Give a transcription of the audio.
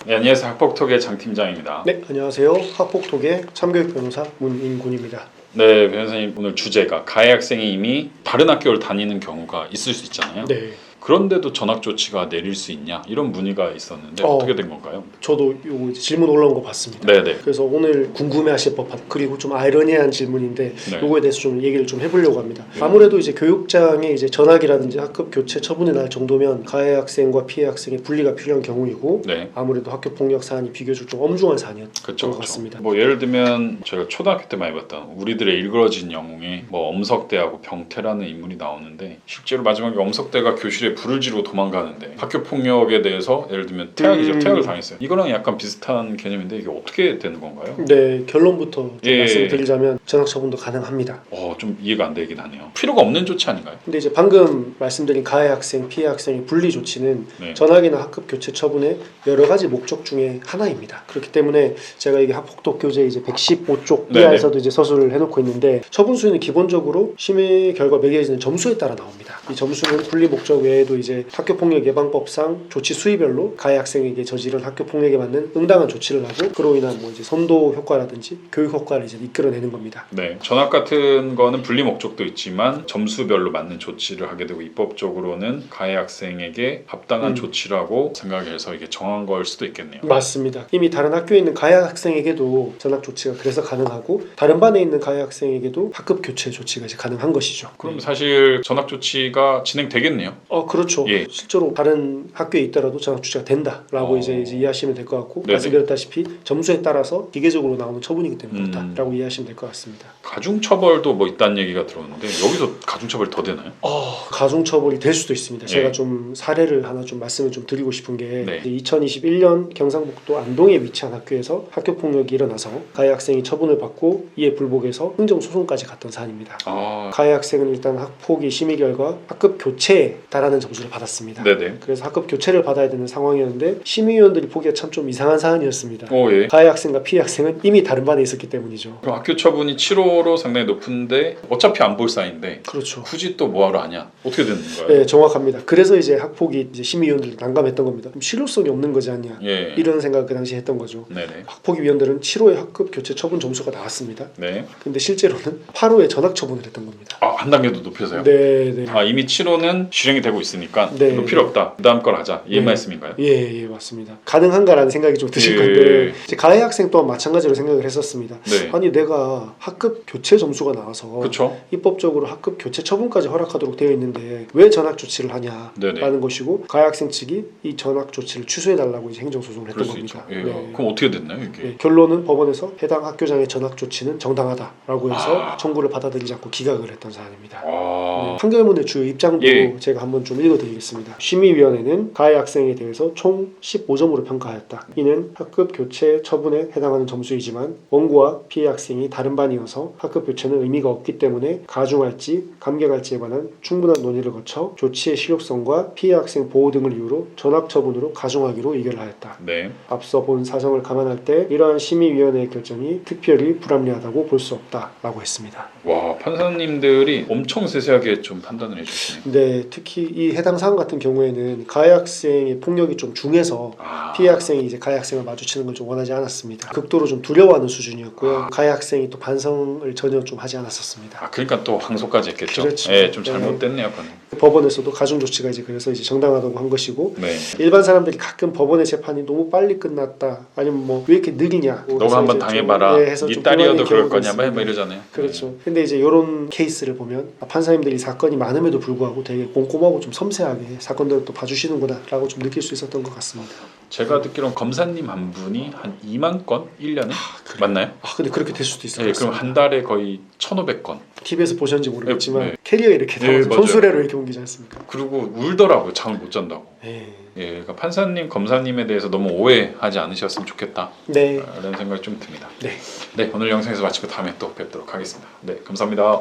네, 안녕하세요. 학폭톡의 장 팀장입니다. 네, 안녕하세요. 학폭톡의 참교육 변호사 문인군입니다. 네, 변호사님 오늘 주제가 가해 학생이 이미 다른 학교를 다니는 경우가 있을 수 있잖아요. 네, 그런데도 전학 조치가 내릴 수 있냐 이런 문의가 있었는데 어떻게 된 건가요? 저도 요 질문 올라온 거 봤습니다. 네네. 그래서 오늘 궁금해하실 법한 그리고 좀 아이러니한 질문인데 네. 요거에 대해서 좀 얘기를 좀 해보려고 합니다. 아무래도 이제 교육장의 이제 전학이라든지 학급 교체 처분이 날 정도면 가해 학생과 피해 학생의 분리가 필요한 경우이고 네. 아무래도 학교 폭력 사안이 비교적 좀 엄중한 사안이었던 그렇죠. 것 같습니다. 뭐 예를 들면 저희가 초등학교 때 많이 봤던 우리들의 일그러진 영웅에 뭐 엄석대하고 병태라는 인물이 나오는데 실제로 마지막에 엄석대가 교실에 불을 지르고 도망가는데 학교 폭력에 대해서 예를 들면 퇴학이죠. 퇴학을 당했어요. 이거랑 약간 비슷한 개념인데 이게 어떻게 되는 건가요? 네, 결론부터 좀 예. 말씀을 드리자면 전학 처분도 가능합니다. 좀 이해가 안 되긴 하네요. 필요가 없는 조치 아닌가요? 근데 이제 방금 말씀드린 가해 학생, 피해 학생의 분리 조치는 네. 전학이나 학급 교체 처분의 여러 가지 목적 중에 하나입니다. 그렇기 때문에 제가 이게 학폭독 교재 이제 115쪽 네네. 이하에서도 이제 서술을 해놓고 있는데 처분 수위는 기본적으로 심의 결과 매겨지는 점수에 따라 나옵니다. 이 점수는 분리 목적 외에도 이제 학교 폭력 예방법상 조치 수위별로 가해 학생에게 저지른 학교 폭력에 맞는 응당한 조치를 하고 그로 인한 뭐 이제 선도 효과라든지 교육 효과를 이제 이끌어내는 겁니다. 네, 전학 같은 거는 분리 목적도 있지만 점수별로 맞는 조치를 하게 되고 입법적으로는 가해 학생에게 합당한 조치라고 생각해서 이게 정한 걸 수도 있겠네요. 맞습니다. 이미 다른 학교에 있는 가해 학생에게도 전학 조치가 그래서 가능하고 다른 반에 있는 가해 학생에게도 학급 교체 조치가 이제 가능한 것이죠. 그럼 사실 전학 조치가 진행되겠네요. 그렇죠. 예. 실제로 다른 학교에 있더라도 전학 조치가 된다라고 이제 이해하시면 될 것 같고 네네. 말씀드렸다시피 점수에 따라서 기계적으로 나오는 처분이기 때문에 그렇다라고 이해하시면 될 것 같습니다. 가중처벌도 뭐 있다는 얘기가 들었는데 여기서 가중처벌이 더 되나요? 가중처벌이 될 수도 있습니다. 제가 예. 좀 사례를 하나 좀 말씀을 좀 드리고 싶은 게 네. 2021년 경상북도 안동에 위치한 학교에서 학교 폭력이 일어나서 가해 학생이 처분을 받고 이에 불복해서 행정소송까지 갔던 사안입니다. 가해 학생은 일단 학폭위 심의 결과 학급 교체에 달하는 점수를 받았습니다. 네네. 그래서 학급 교체를 받아야 되는 상황이었는데 심의위원들이 보기에 참 좀 이상한 사안이었습니다. 예. 가해 학생과 피해 학생은 이미 다른 반에 있었기 때문이죠. 그럼 학교 처분이 7호로 상당히 높은데 어차피 안 볼 사이인데 그렇죠. 굳이 또 뭐하러 하냐? 어떻게 되는 거예요? 네, 정확합니다. 그래서 이제 학폭이 이제 심의위원들도 난감했던 겁니다. 그럼 실효성이 없는 거지 않냐? 예. 이런 생각을 그 당시에 했던 거죠. 네네. 학폭위 위원들은 7호의 학급 교체 처분 점수가 나왔습니다. 네. 근데 실제로는 8호에 전학 처분을 했던 겁니다. 한 단계도 높여서요? 네, 네. 이미 7호는 실행이 되고 있으니까 네. 이거 필요 없다. 그 다음 걸 하자. 이 네. 말씀인가요? 예, 맞습니다. 가능한가라는 생각이 좀 드실 예. 건데 이제 가해 학생 또한 마찬가지로 생각을 했었습니다. 네. 아니 내가 학급 교체 점수가 나와서 그렇죠. 입법적으로 학급 교체 처분까지 허락하도록 되어 있는데 왜 전학 조치를 하냐라는 네네. 것이고 가해 학생 측이 이 전학 조치를 취소해달라고 이제 행정소송을 그럴 했던 수 있죠. 겁니다. 예. 네. 그럼 어떻게 됐나요 이게? 네, 결론은 법원에서 해당 학교장의 전학 조치는 정당하다라고 해서 청구를 받아들이지 않고 기각을 했던 사안입니다. 네, 판결문의 주요 입장도 예. 제가 한번 좀 읽어드리겠습니다. 심의위원회는 가해 학생에 대해서 총 15점으로 평가하였다. 이는 학급 교체 처분에 해당하는 점수이지만 원고와 피해 학생이 다른 반이어서 학급 교체는 의미가 없기 때문에 가중할지 감경할지에 관한 충분한 논의를 거쳐 조치의 실효성과 피해 학생 보호 등을 이유로 전학 처분으로 가중하기로 의결을 하였다. 네. 앞서 본 사정을 감안할 때 이러한 심의위원회의 결정이 특별히 불합리하다고 볼 수 없다라고 했습니다. 와, 판사님들이 엄청 세세하게 좀 판단을 해주시네요. 근데 특히 이 해당 사안 같은 경우에는 가해 학생의 폭력이 좀 중해서 피해 학생이 이제 가해 학생을 마주치는 걸 좀 원하지 않았습니다. 극도로 좀 두려워하는 수준이었고요. 가해 학생이 또 반성을 전혀 좀 하지 않았었습니다. 그러니까 또 항소까지 했겠죠. 그렇죠. 예, 좀 잘못됐네요, 그건. 법원에서도 가중 조치가 이제 그래서 이제 정당하다고 한 것이고 네. 일반 사람들이 가끔 법원의 재판이 너무 빨리 끝났다 아니면 뭐 왜 이렇게 느리냐 너가 한번 당해봐라. 네 딸이어도 그럴 거냐 뭐 이러잖아요. 그렇죠. 근데 이제 이런 케이스를 보면 판사님들이 사건이 많음에도 불구하고 되게 꼼꼼하고 좀 섬세하게 사건들을 또 봐주시는구나 라고 좀 느낄 수 있었던 것 같습니다. 제가 듣기로는 검사님 한 분이 한 2만 건 1년에 맞나요? 근데 그렇게 될 수도 있을 것 네, 같습니다. 그럼 한 달에 거의 1,500건. TV에서 보셨는지 모르겠지만 네. 캐리어에 이렇게 담아서 맞아요. 손수레로 이렇게 옮기지 않습니까? 그리고 울더라고요. 잠을 못 잔다고. 네. 예, 그러니까 판사님, 검사님에 대해서 너무 오해하지 않으셨으면 좋겠다. 네. 라는 생각이 좀 듭니다. 네. 네, 오늘 영상에서 마치고 다음에 또 뵙도록 하겠습니다. 네, 감사합니다.